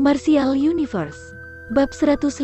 Martial Universe. Bab 152.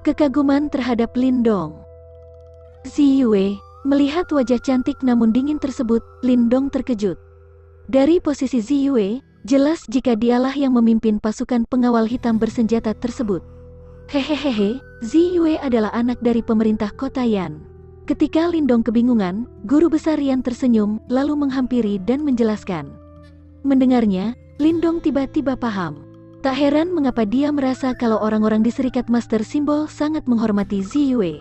Kekaguman terhadap Lindong. Ziyue melihat wajah cantik namun dingin tersebut, Lindong terkejut. Dari posisi Ziyue, jelas jika dialah yang memimpin pasukan pengawal hitam bersenjata tersebut. Hehehehe, Ziyue adalah anak dari pemerintah kota Yan. Ketika Lindong kebingungan, guru besar Yan tersenyum, lalu menghampiri dan menjelaskan. Mendengarnya, Lindong tiba-tiba paham. Tak heran mengapa dia merasa kalau orang-orang di Serikat Master Simbol sangat menghormati Ziyue.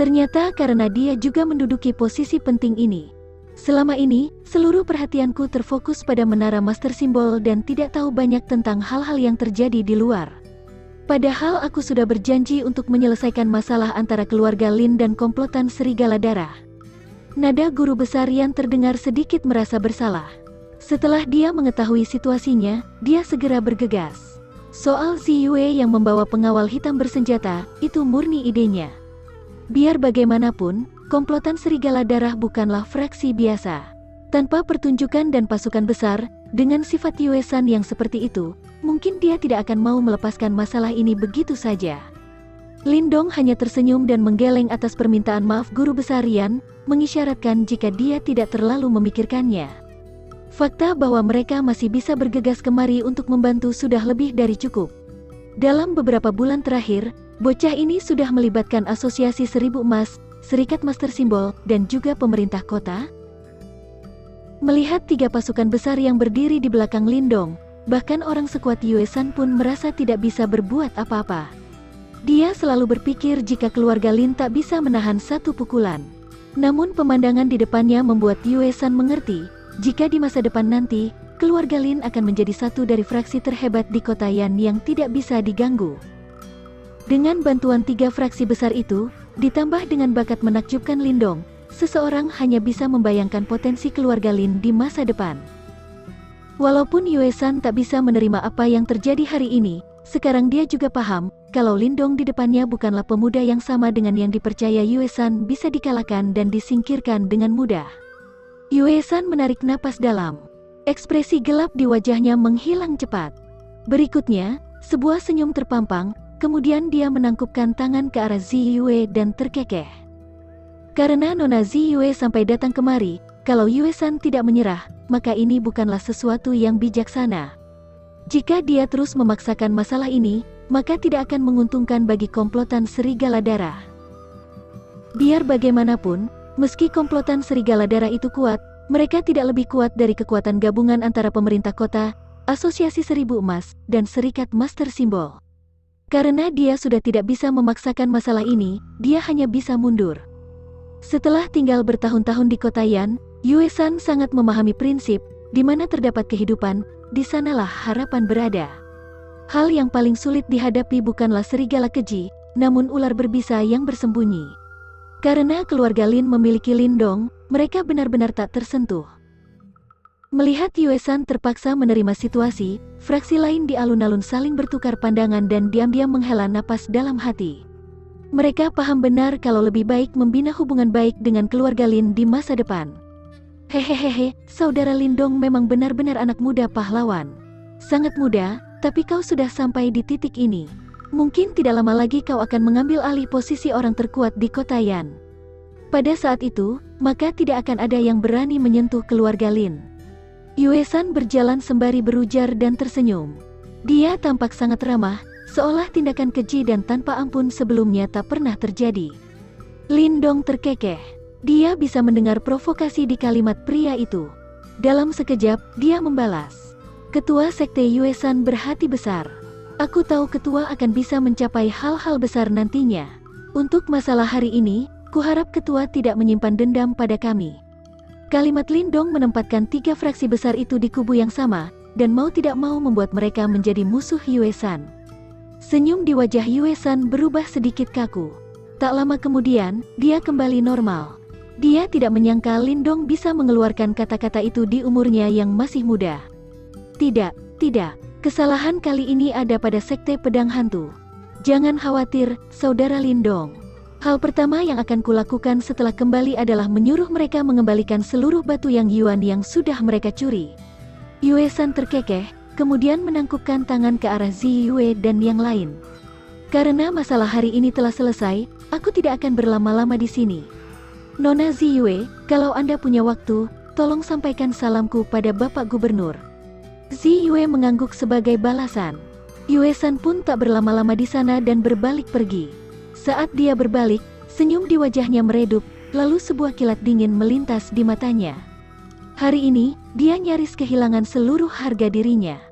Ternyata karena dia juga menduduki posisi penting ini. Selama ini, seluruh perhatianku terfokus pada menara Master Simbol dan tidak tahu banyak tentang hal-hal yang terjadi di luar. Padahal aku sudah berjanji untuk menyelesaikan masalah antara keluarga Lin dan komplotan Serigala Darah. Nada guru besar Yan terdengar sedikit merasa bersalah. Setelah dia mengetahui situasinya, dia segera bergegas. Soal Ziyue yang membawa pengawal hitam bersenjata, itu murni idenya. Biar bagaimanapun, komplotan Serigala Darah bukanlah fraksi biasa. Tanpa pertunjukan dan pasukan besar, dengan sifat Yue-san yang seperti itu, mungkin dia tidak akan mau melepaskan masalah ini begitu saja. Lindong hanya tersenyum dan menggeleng atas permintaan maaf guru besar Yan, mengisyaratkan jika dia tidak terlalu memikirkannya. Fakta bahwa mereka masih bisa bergegas kemari untuk membantu sudah lebih dari cukup. Dalam beberapa bulan terakhir, bocah ini sudah melibatkan Asosiasi Seribu Emas, Serikat Master Simbol, dan juga pemerintah kota. Melihat tiga pasukan besar yang berdiri di belakang Lindong, bahkan orang sekuat Yue-san pun merasa tidak bisa berbuat apa-apa. Dia selalu berpikir jika keluarga Lin tak bisa menahan satu pukulan. Namun pemandangan di depannya membuat Yue-san mengerti, jika di masa depan nanti, keluarga Lin akan menjadi satu dari fraksi terhebat di kota Yan yang tidak bisa diganggu. Dengan bantuan tiga fraksi besar itu, ditambah dengan bakat menakjubkan Lindong, seseorang hanya bisa membayangkan potensi keluarga Lin di masa depan. Walaupun Yue-san tak bisa menerima apa yang terjadi hari ini, sekarang dia juga paham, kalau Lindong di depannya bukanlah pemuda yang sama dengan yang dipercaya Yue-san bisa dikalahkan dan disingkirkan dengan mudah. Yue-san menarik napas dalam. Ekspresi gelap di wajahnya menghilang cepat. Berikutnya, sebuah senyum terpampang, kemudian dia menangkupkan tangan ke arah Ziyue dan terkekeh. Karena Nona Ziyue sampai datang kemari, kalau Yue-san tidak menyerah, maka ini bukanlah sesuatu yang bijaksana. Jika dia terus memaksakan masalah ini, maka tidak akan menguntungkan bagi komplotan Serigala Darah. Biar bagaimanapun, meski komplotan Serigala Darah itu kuat, mereka tidak lebih kuat dari kekuatan gabungan antara pemerintah kota, Asosiasi Seribu Emas, dan Serikat Master Simbol. Karena dia sudah tidak bisa memaksakan masalah ini, dia hanya bisa mundur. Setelah tinggal bertahun-tahun di kota Yan, Yue-san sangat memahami prinsip, di mana terdapat kehidupan, di sanalah harapan berada. Hal yang paling sulit dihadapi bukanlah serigala keji, namun ular berbisa yang bersembunyi. Karena keluarga Lin memiliki Lindong, mereka benar-benar tak tersentuh. Melihat Yue-san terpaksa menerima situasi, fraksi lain di alun-alun saling bertukar pandangan dan diam-diam menghela napas dalam hati. Mereka paham benar kalau lebih baik membina hubungan baik dengan keluarga Lin di masa depan. Hehehehe, saudara Lindong memang benar-benar anak muda pahlawan. Sangat muda, tapi kau sudah sampai di titik ini. Mungkin tidak lama lagi kau akan mengambil alih posisi orang terkuat di kota Yan. Pada saat itu, maka tidak akan ada yang berani menyentuh keluarga Lin. Yue-san berjalan sembari berujar dan tersenyum. Dia tampak sangat ramah, seolah tindakan keji dan tanpa ampun sebelumnya tak pernah terjadi. Lindong terkekeh. Dia bisa mendengar provokasi di kalimat pria itu. Dalam sekejap, dia membalas. Ketua Sekte Yue-san berhati besar. Aku tahu ketua akan bisa mencapai hal-hal besar nantinya. Untuk masalah hari ini, kuharap ketua tidak menyimpan dendam pada kami. Kalimat Lindong menempatkan tiga fraksi besar itu di kubu yang sama, dan mau tidak mau membuat mereka menjadi musuh Yue-san. Senyum di wajah Yue-san berubah sedikit kaku. Tak lama kemudian, dia kembali normal. Dia tidak menyangka Lindong bisa mengeluarkan kata-kata itu di umurnya yang masih muda. Tidak. Kesalahan kali ini ada pada Sekte Pedang Hantu. Jangan khawatir, saudara Lindong. Hal pertama yang akan kulakukan setelah kembali adalah menyuruh mereka mengembalikan seluruh batu yang Yuan yang sudah mereka curi. Yue-san terkekeh, kemudian menangkupkan tangan ke arah Ziyue dan yang lain. Karena masalah hari ini telah selesai, aku tidak akan berlama-lama di sini. Nona Ziyue, kalau Anda punya waktu, tolong sampaikan salamku pada Bapak Gubernur. Ziyue mengangguk sebagai balasan. Yue San pun tak berlama-lama di sana dan berbalik pergi. Saat dia berbalik, senyum di wajahnya meredup, lalu sebuah kilat dingin melintas di matanya. Hari ini, dia nyaris kehilangan seluruh harga dirinya.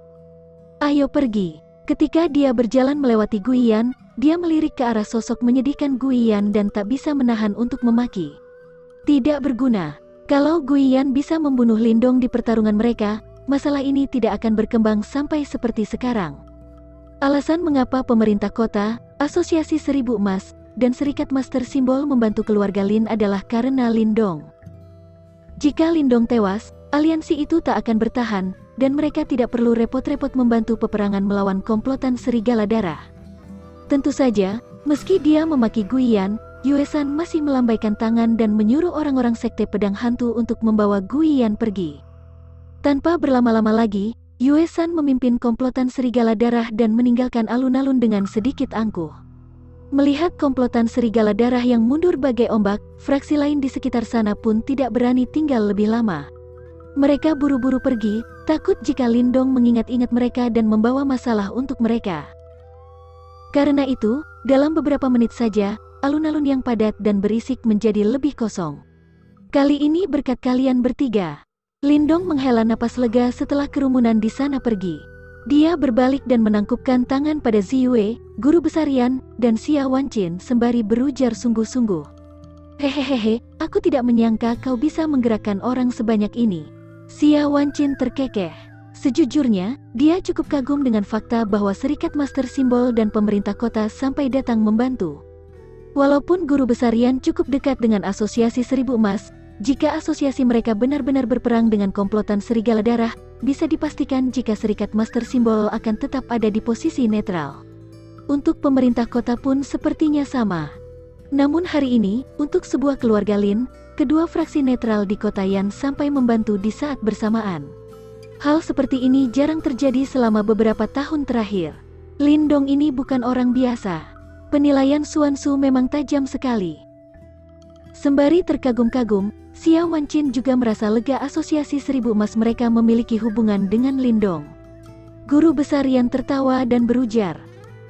Ayo pergi. Ketika dia berjalan melewati Guiyan, dia melirik ke arah sosok menyedihkan Guiyan dan tak bisa menahan untuk memaki. Tidak berguna. Kalau Guiyan bisa membunuh Lindong di pertarungan mereka, masalah ini tidak akan berkembang sampai seperti sekarang. Alasan mengapa pemerintah kota, Asosiasi Seribu Emas, dan Serikat Master Simbol membantu keluarga Lin adalah karena Lindong. Jika Lindong tewas, aliansi itu tak akan bertahan, dan mereka tidak perlu repot-repot membantu peperangan melawan komplotan Serigala Darah. Tentu saja, meski dia memaki Guiyan, Yue San masih melambaikan tangan dan menyuruh orang-orang Sekte Pedang Hantu untuk membawa Guiyan pergi. Tanpa berlama-lama lagi, Yue San memimpin komplotan Serigala Darah dan meninggalkan alun-alun dengan sedikit angkuh. Melihat komplotan Serigala Darah yang mundur bagai ombak, fraksi lain di sekitar sana pun tidak berani tinggal lebih lama. Mereka buru-buru pergi, takut jika Lindong mengingat-ingat mereka dan membawa masalah untuk mereka. Karena itu, dalam beberapa menit saja, alun-alun yang padat dan berisik menjadi lebih kosong. Kali ini berkat kalian bertiga. Lindong menghela napas lega setelah kerumunan di sana pergi. Dia berbalik dan menangkupkan tangan pada Ziyue, guru besar Yan, dan Xia Wancin sembari berujar sungguh-sungguh. Hehehe, aku tidak menyangka kau bisa menggerakkan orang sebanyak ini. Xia Wancin terkekeh. Sejujurnya, dia cukup kagum dengan fakta bahwa Serikat Master Simbol dan pemerintah kota sampai datang membantu. Walaupun guru besar Yan cukup dekat dengan Asosiasi Seribu Emas, jika asosiasi mereka benar-benar berperang dengan komplotan Serigala Darah, bisa dipastikan jika Serikat Master Simbol akan tetap ada di posisi netral. Untuk pemerintah kota pun sepertinya sama. Namun hari ini, untuk sebuah keluarga Lin, kedua fraksi netral di kota Yan sampai membantu di saat bersamaan. Hal seperti ini jarang terjadi selama beberapa tahun terakhir. Lindong ini bukan orang biasa. Penilaian Xuan Su memang tajam sekali. Sembari terkagum-kagum, Xia Wancin juga merasa lega Asosiasi Seribu Emas mereka memiliki hubungan dengan Lindong. Guru besar Yan tertawa dan berujar,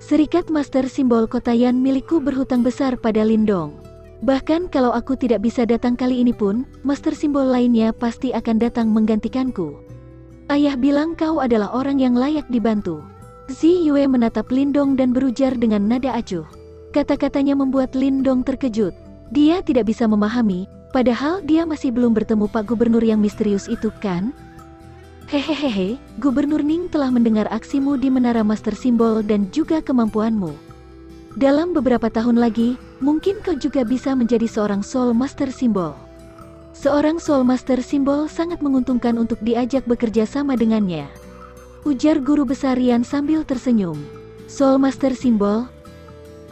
Serikat Master Simbol Kota Yan milikku berhutang besar pada Lindong. Bahkan kalau aku tidak bisa datang kali ini pun, Master Simbol lainnya pasti akan datang menggantikanku. Ayah bilang kau adalah orang yang layak dibantu. Ziyue menatap Lindong dan berujar dengan nada acuh. Kata-katanya membuat Lindong terkejut. Dia tidak bisa memahami, padahal dia masih belum bertemu Pak Gubernur yang misterius itu kan? Hehehe, Gubernur Ning telah mendengar aksimu di Menara Master Simbol dan juga kemampuanmu. Dalam beberapa tahun lagi, mungkin kau juga bisa menjadi seorang Soul Master Simbol. Seorang Soul Master Simbol sangat menguntungkan untuk diajak bekerja sama dengannya. Ujar guru besar Yan sambil tersenyum. Soul Master Simbol?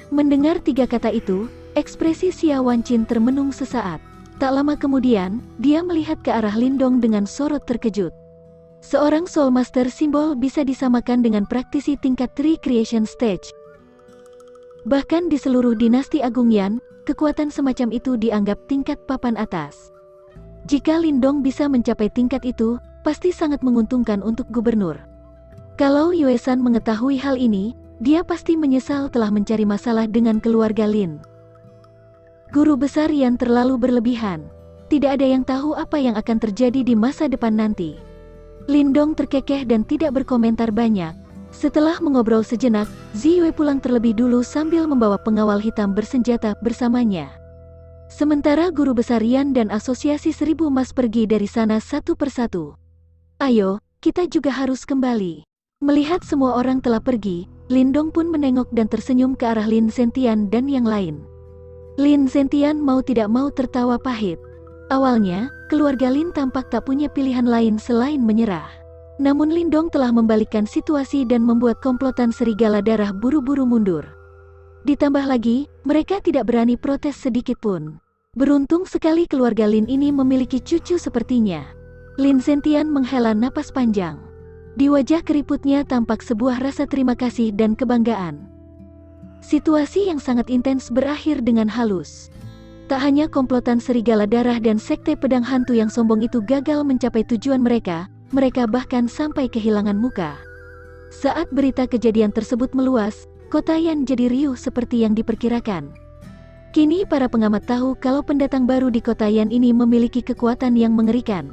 Mendengar tiga kata itu, ekspresi Xia Wancin termenung sesaat. Tak lama kemudian, dia melihat ke arah Lindong dengan sorot terkejut. Seorang Soul Master Simbol bisa disamakan dengan praktisi tingkat Recreation Stage. Bahkan di seluruh dinasti Agung Yan, kekuatan semacam itu dianggap tingkat papan atas. Jika Lindong bisa mencapai tingkat itu, pasti sangat menguntungkan untuk gubernur. Kalau Yue San mengetahui hal ini, dia pasti menyesal telah mencari masalah dengan keluarga Lin. Guru besar Yan terlalu berlebihan. Tidak ada yang tahu apa yang akan terjadi di masa depan nanti. Lindong terkekeh dan tidak berkomentar banyak. Setelah mengobrol sejenak, Ziyue pulang terlebih dulu sambil membawa pengawal hitam bersenjata bersamanya. Sementara guru besar Yan dan Asosiasi Seribu Emas pergi dari sana satu persatu. Ayo, kita juga harus kembali. Melihat semua orang telah pergi, Lindong pun menengok dan tersenyum ke arah Lin Zentian dan yang lain. Lin Zentian mau tidak mau tertawa pahit. Awalnya, keluarga Lin tampak tak punya pilihan lain selain menyerah. Namun Lindong telah membalikkan situasi dan membuat komplotan Serigala Darah buru-buru mundur. Ditambah lagi, mereka tidak berani protes sedikit pun. Beruntung sekali keluarga Lin ini memiliki cucu sepertinya. Lin Zentian menghela napas panjang. Di wajah keriputnya tampak sebuah rasa terima kasih dan kebanggaan. Situasi yang sangat intens berakhir dengan halus. Tak hanya komplotan serigala darah dan sekte pedang hantu yang sombong itu gagal mencapai tujuan mereka bahah sampai kehilangan muka. Saat berita kejadian tersebut meluas, kota Yan jadi riuh seperti yang diperkirakan. Kini para pengamat tahu kalau pendatang baru di kota Yan ini memiliki kekuatan yang mengerikan.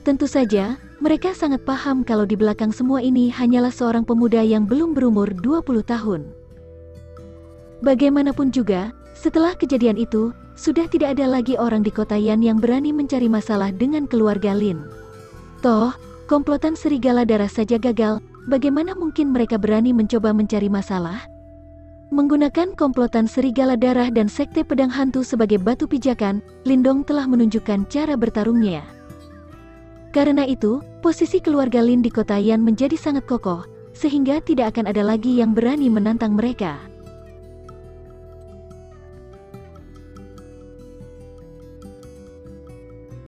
Tentu saja, mereka sangat paham kalau di belakang semua ini hanyalah seorang pemuda yang belum berumur 20 tahun. Bagaimanapun juga, setelah kejadian itu, sudah tidak ada lagi orang di kota Yan yang berani mencari masalah dengan keluarga Lin. Toh, komplotan serigala darah saja gagal, bagaimana mungkin mereka berani mencoba mencari masalah? Menggunakan komplotan serigala darah dan sekte pedang hantu sebagai batu pijakan, Lindong telah menunjukkan cara bertarungnya. Karena itu, posisi keluarga Lin di kota Yan menjadi sangat kokoh, sehingga tidak akan ada lagi yang berani menantang mereka.